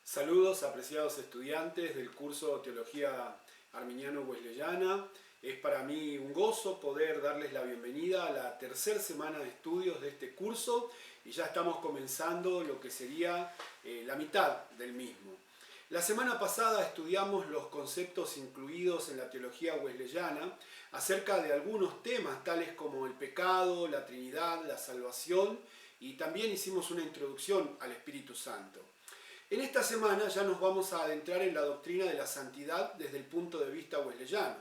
Saludos, apreciados estudiantes del curso Teología Arminiano-Wesleyana. Es para mí un gozo poder darles la bienvenida a la tercera semana de estudios de este curso y ya estamos comenzando lo que sería la mitad del mismo. La semana pasada estudiamos los conceptos incluidos en la teología wesleyana acerca de algunos temas tales como el pecado, la Trinidad, la salvación, y también hicimos una introducción al Espíritu Santo. En esta semana ya nos vamos a adentrar en la doctrina de la santidad desde el punto de vista wesleyano.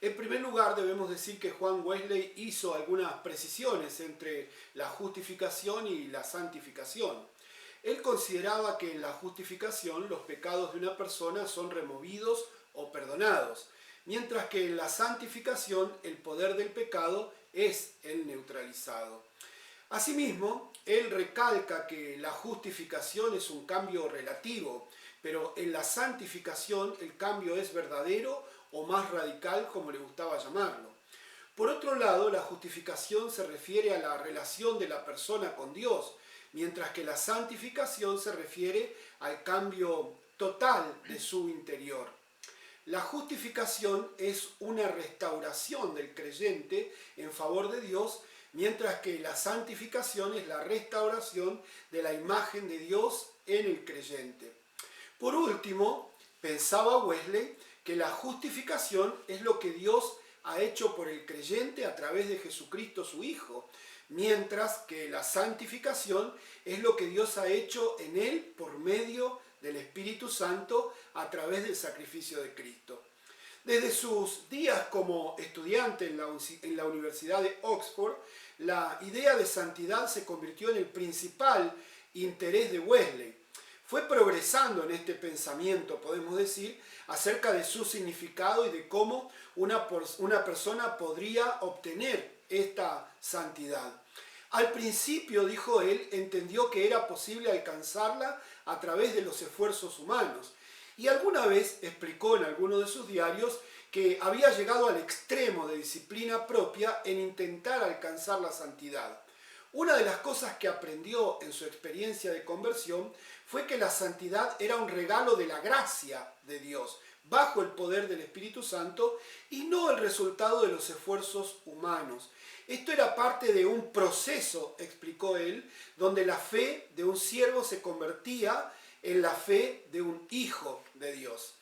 En primer lugar, debemos decir que Juan Wesley hizo algunas precisiones entre la justificación y la santificación. Él consideraba que en la justificación los pecados de una persona son removidos o perdonados, mientras que en la santificación el poder del pecado es el neutralizado. Asimismo, él recalca que la justificación es un cambio relativo, pero en la santificación el cambio es verdadero o más radical, como le gustaba llamarlo. Por otro lado, la justificación se refiere a la relación de la persona con Dios, mientras que la santificación se refiere al cambio total de su interior. La justificación es una restauración del creyente en favor de Dios, mientras que la santificación es la restauración de la imagen de Dios en el creyente. Por último, pensaba Wesley que la justificación es lo que Dios ha hecho por el creyente a través de Jesucristo su Hijo, mientras que la santificación es lo que Dios ha hecho en él por medio del Espíritu Santo a través del sacrificio de Cristo. Desde sus días como estudiante en la Universidad de Oxford, la idea de santidad se convirtió en el principal interés de Wesley. Fue progresando en este pensamiento, podemos decir, acerca de su significado y de cómo una persona podría obtener esta santidad. Al principio, dijo él, entendió que era posible alcanzarla a través de los esfuerzos humanos. Y alguna vez explicó en alguno de sus diarios que había llegado al extremo de disciplina propia en intentar alcanzar la santidad. Una de las cosas que aprendió en su experiencia de conversión fue que la santidad era un regalo de la gracia de Dios, bajo el poder del Espíritu Santo, y no el resultado de los esfuerzos humanos. Esto era parte de un proceso, explicó él, donde la fe de un siervo se convertía en la fe de un hijo de Dios.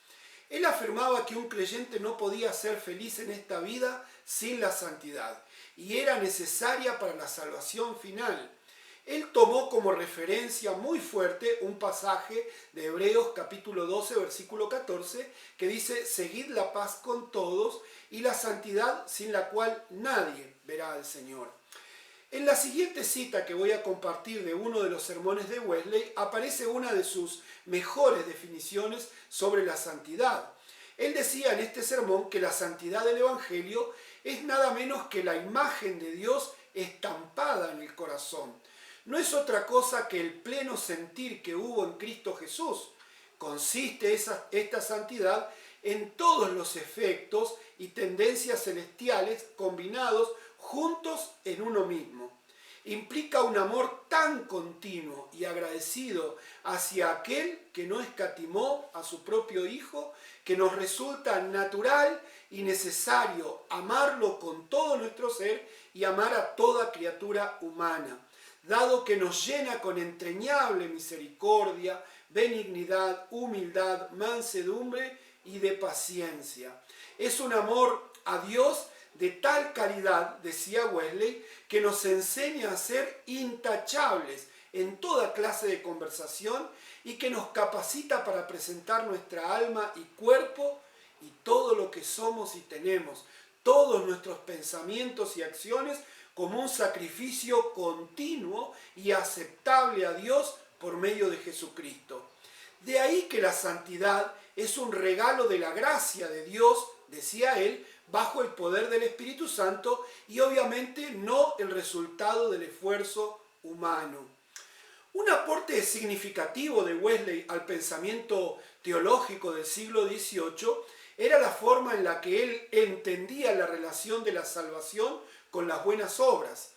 Él afirmaba que un creyente no podía ser feliz en esta vida sin la santidad, y era necesaria para la salvación final. Él tomó como referencia muy fuerte un pasaje de Hebreos capítulo 12, versículo 14, que dice: «Seguid la paz con todos y la santidad sin la cual nadie verá al Señor». En la siguiente cita que voy a compartir de uno de los sermones de Wesley aparece una de sus mejores definiciones sobre la santidad. Él decía en este sermón que la santidad del Evangelio es nada menos que la imagen de Dios estampada en el corazón. No es otra cosa que el pleno sentir que hubo en Cristo Jesús. Consiste esta santidad en todos los efectos y tendencias celestiales combinados juntos en uno mismo. Implica un amor tan continuo y agradecido hacia aquel que no escatimó a su propio Hijo, que nos resulta natural y necesario amarlo con todo nuestro ser y amar a toda criatura humana, dado que nos llena con entrañable misericordia, benignidad, humildad, mansedumbre y de paciencia. Es un amor a Dios de tal calidad, decía Wesley, que nos enseña a ser intachables en toda clase de conversación y que nos capacita para presentar nuestra alma y cuerpo y todo lo que somos y tenemos, todos nuestros pensamientos y acciones, como un sacrificio continuo y aceptable a Dios por medio de Jesucristo. De ahí que la santidad es un regalo de la gracia de Dios, decía él, bajo el poder del Espíritu Santo y obviamente no el resultado del esfuerzo humano. Un aporte significativo de Wesley al pensamiento teológico del siglo XVIII era la forma en la que él entendía la relación de la salvación con las buenas obras.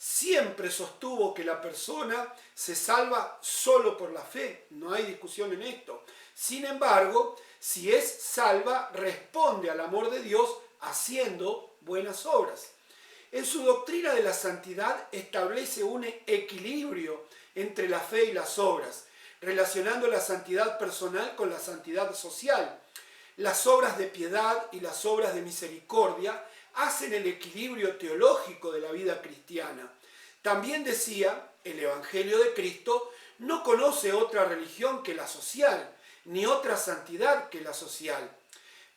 siempre sostuvo que la persona se salva solo por la fe, no hay discusión en esto. Sin embargo, si es salva, responde al amor de Dios haciendo buenas obras. En su doctrina de la santidad establece un equilibrio entre la fe y las obras, relacionando la santidad personal con la santidad social. Las obras de piedad y las obras de misericordia hacen el equilibrio teológico de la vida cristiana. También decía, el Evangelio de Cristo no conoce otra religión que la social, ni otra santidad que la social.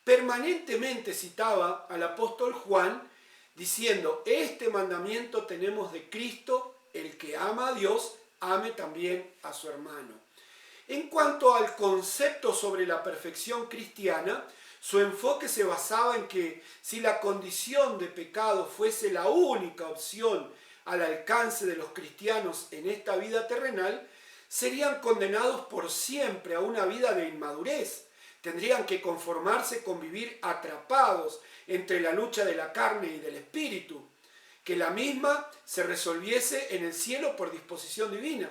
Permanentemente citaba al apóstol Juan, diciendo, este mandamiento tenemos de Cristo, el que ama a Dios, ame también a su hermano. En cuanto al concepto sobre la perfección cristiana, su enfoque se basaba en que si la condición de pecado fuese la única opción al alcance de los cristianos en esta vida terrenal, serían condenados por siempre a una vida de inmadurez. Tendrían que conformarse con vivir atrapados entre la lucha de la carne y del espíritu, que la misma se resolviese en el cielo por disposición divina.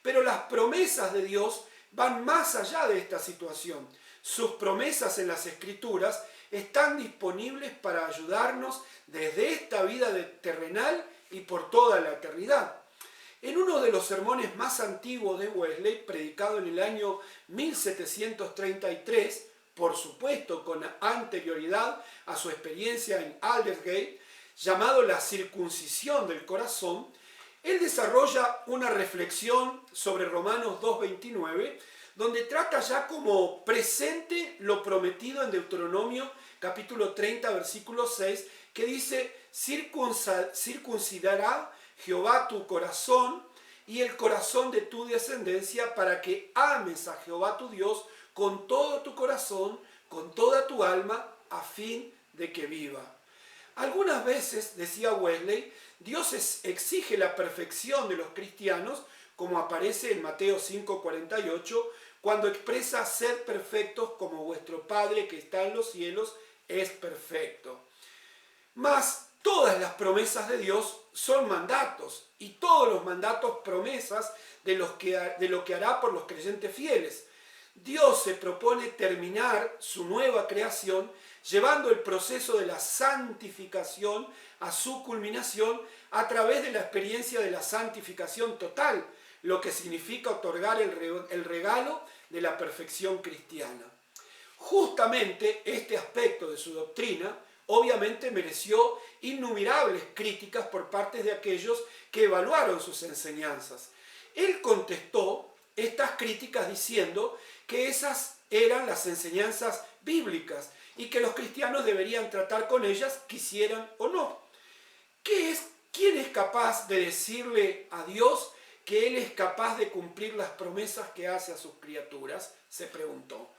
Pero las promesas de Dios van más allá de esta situación. Sus promesas en las Escrituras están disponibles para ayudarnos desde esta vida terrenal y por toda la eternidad. En uno de los sermones más antiguos de Wesley, predicado en el año 1733, por supuesto con anterioridad a su experiencia en Aldersgate, llamado La circuncisión del corazón, él desarrolla una reflexión sobre Romanos 2:29, donde trata ya como presente lo prometido en Deuteronomio capítulo 30, versículo 6, que dice, circuncidará Jehová tu corazón y el corazón de tu descendencia para que ames a Jehová tu Dios con todo tu corazón, con toda tu alma, a fin de que viva. Algunas veces, decía Wesley, Dios exige la perfección de los cristianos, como aparece en Mateo 5:48, cuando expresa ser perfectos como vuestro Padre que está en los cielos es perfecto. Mas todas las promesas de Dios son mandatos, y todos los mandatos promesas de lo que hará por los creyentes fieles. Dios se propone terminar su nueva creación llevando el proceso de la santificación a su culminación a través de la experiencia de la santificación total, lo que significa otorgar el regalo de la perfección cristiana. Justamente este aspecto de su doctrina obviamente mereció innumerables críticas por parte de aquellos que evaluaron sus enseñanzas. Él contestó estas críticas diciendo que esas eran las enseñanzas bíblicas y que los cristianos deberían tratar con ellas, quisieran o no. ¿Quién es capaz de decirle a Dios que Él es capaz de cumplir las promesas que hace a sus criaturas? Se preguntó.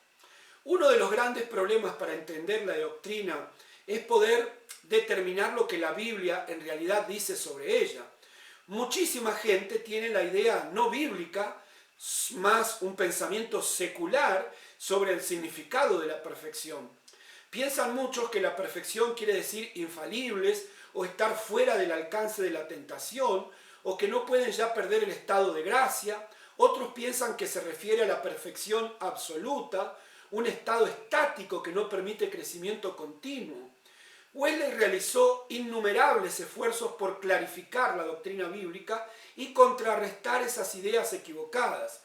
Uno de los grandes problemas para entender la doctrina es poder determinar lo que la Biblia en realidad dice sobre ella. Muchísima gente tiene la idea no bíblica, más un pensamiento secular sobre el significado de la perfección. Piensan muchos que la perfección quiere decir infalibles o estar fuera del alcance de la tentación o que no pueden ya perder el estado de gracia. Otros piensan que se refiere a la perfección absoluta, un estado estático que no permite crecimiento continuo. Wesley realizó innumerables esfuerzos por clarificar la doctrina bíblica y contrarrestar esas ideas equivocadas.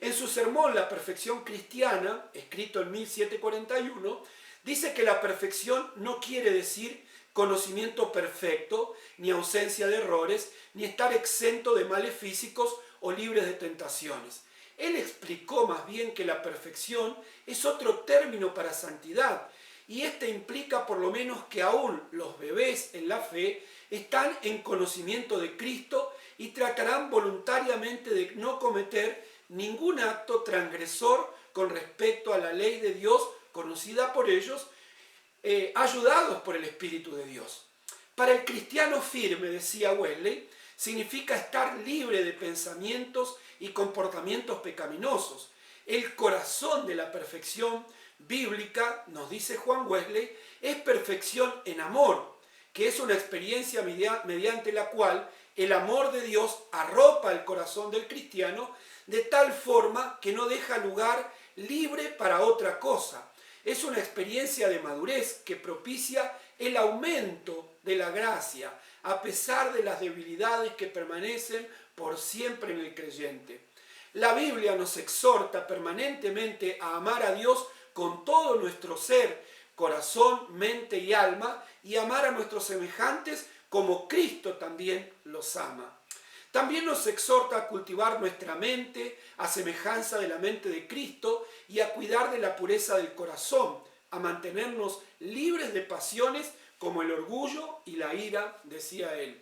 En su sermón La perfección cristiana, escrito en 1741, dice que la perfección no quiere decir conocimiento perfecto, ni ausencia de errores, ni estar exento de males físicos o libres de tentaciones. Él explicó más bien que la perfección es otro término para santidad, y este implica por lo menos que aún los bebés en la fe están en conocimiento de Cristo y tratarán voluntariamente de no cometer ningún acto transgresor con respecto a la ley de Dios conocida por ellos, ayudados por el Espíritu de Dios. Para el cristiano firme, decía Wesley, significa estar libre de pensamientos y comportamientos pecaminosos. El corazón de la perfección bíblica, nos dice Juan Wesley, es perfección en amor, que es una experiencia mediante la cual el amor de Dios arropa el corazón del cristiano de tal forma que no deja lugar libre para otra cosa. Es una experiencia de madurez que propicia el aumento de la gracia, a pesar de las debilidades que permanecen por siempre en el creyente. La Biblia nos exhorta permanentemente a amar a Dios con todo nuestro ser, corazón, mente y alma, y amar a nuestros semejantes como Cristo también los ama. También nos exhorta a cultivar nuestra mente a semejanza de la mente de Cristo y a cuidar de la pureza del corazón, a mantenernos libres de pasiones como el orgullo y la ira, decía él.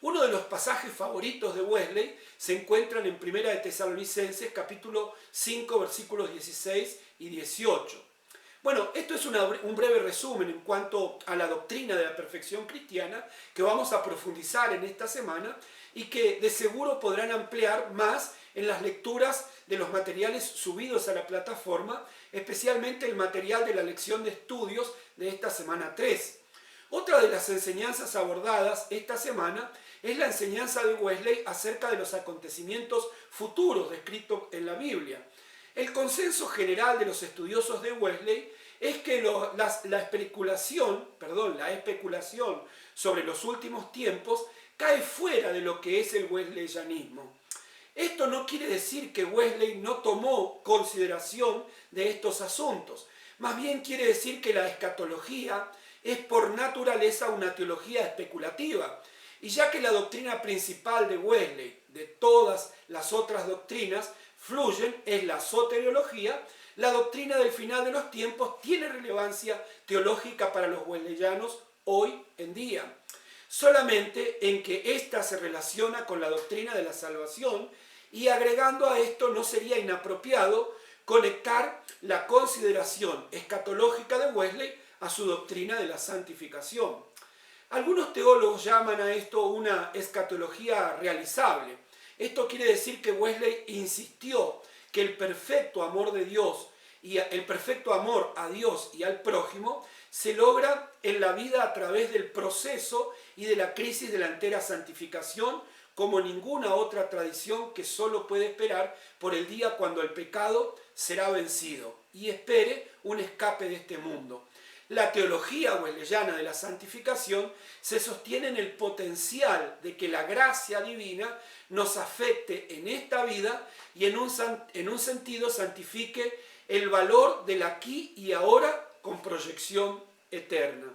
Uno de los pasajes favoritos de Wesley se encuentran en 1 de Tesalonicenses, capítulo 5, versículos 16 y 18. Bueno, esto es un breve resumen en cuanto a la doctrina de la perfección cristiana que vamos a profundizar en esta semana y que de seguro podrán ampliar más en las lecturas de los materiales subidos a la plataforma, especialmente el material de la lección de estudios de esta semana 3. Otra de las enseñanzas abordadas esta semana es la enseñanza de Wesley acerca de los acontecimientos futuros descritos en la Biblia. El consenso general de los estudiosos de Wesley es que la especulación sobre los últimos tiempos cae fuera de lo que es el wesleyanismo. Esto no quiere decir que Wesley no tomó consideración de estos asuntos. Más bien quiere decir que la escatología es por naturaleza una teología especulativa. Y ya que la doctrina principal de Wesley, de todas las otras doctrinas, fluyen, es la soteriología, la doctrina del final de los tiempos tiene relevancia teológica para los wesleyanos hoy en día. Solamente en que ésta se relaciona con la doctrina de la salvación, y agregando a esto no sería inapropiado conectar la consideración escatológica de Wesley a su doctrina de la santificación. Algunos teólogos llaman a esto una escatología realizable. Esto quiere decir que Wesley insistió que el perfecto amor de Dios y el perfecto amor a Dios y al prójimo se logra en la vida a través del proceso y de la crisis de la entera santificación, como ninguna otra tradición que solo puede esperar por el día cuando el pecado será vencido y espere un escape de este mundo. La teología wesleyana de la santificación se sostiene en el potencial de que la gracia divina nos afecte en esta vida y en un sentido santifique el valor del aquí y ahora con proyección eterna.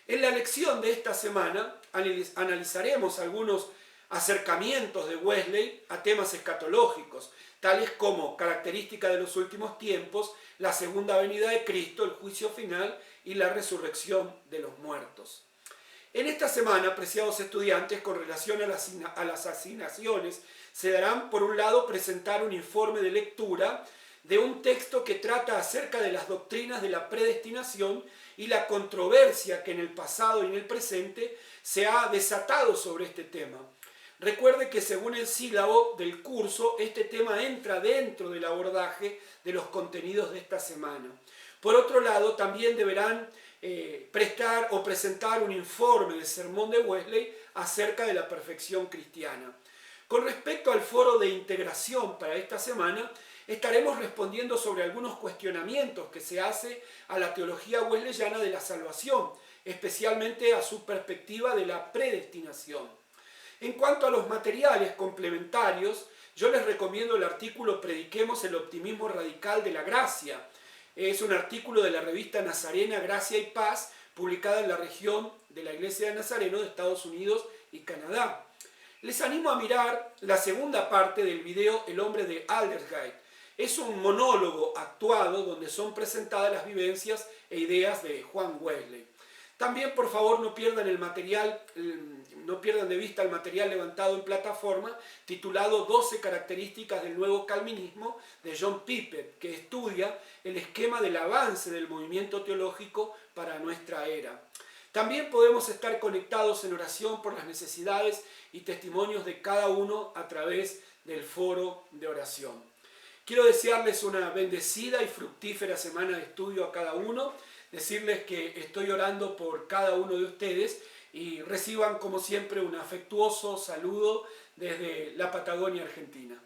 En la lección de esta semana analizaremos algunos acercamientos de Wesley a temas escatológicos, tales como característica de los últimos tiempos, la segunda venida de Cristo, el juicio final y la resurrección de los muertos. En esta semana, apreciados estudiantes, con relación a las asignaciones, se darán, por un lado, presentar un informe de lectura de un texto que trata acerca de las doctrinas de la predestinación y la controversia que en el pasado y en el presente se ha desatado sobre este tema. Recuerde que según el sílabo del curso, este tema entra dentro del abordaje de los contenidos de esta semana. Por otro lado, también deberán prestar o presentar un informe del sermón de Wesley acerca de la perfección cristiana. Con respecto al foro de integración para esta semana, estaremos respondiendo sobre algunos cuestionamientos que se hace a la teología wesleyana de la salvación, especialmente a su perspectiva de la predestinación. En cuanto a los materiales complementarios, yo les recomiendo el artículo Prediquemos el optimismo radical de la gracia. Es un artículo de la revista nazarena Gracia y Paz, publicada en la región de la Iglesia de Nazareno de Estados Unidos y Canadá. Les animo a mirar la segunda parte del video El hombre de Aldersgate. Es un monólogo actuado donde son presentadas las vivencias e ideas de Juan Wesley. También, por favor, no pierdan de vista el material levantado en plataforma titulado 12 características del nuevo calvinismo de John Piper, que estudia el esquema del avance del movimiento teológico para nuestra era. También podemos estar conectados en oración por las necesidades y testimonios de cada uno a través del foro de oración. Quiero desearles una bendecida y fructífera semana de estudio a cada uno, decirles que estoy orando por cada uno de ustedes y reciban como siempre un afectuoso saludo desde la Patagonia Argentina.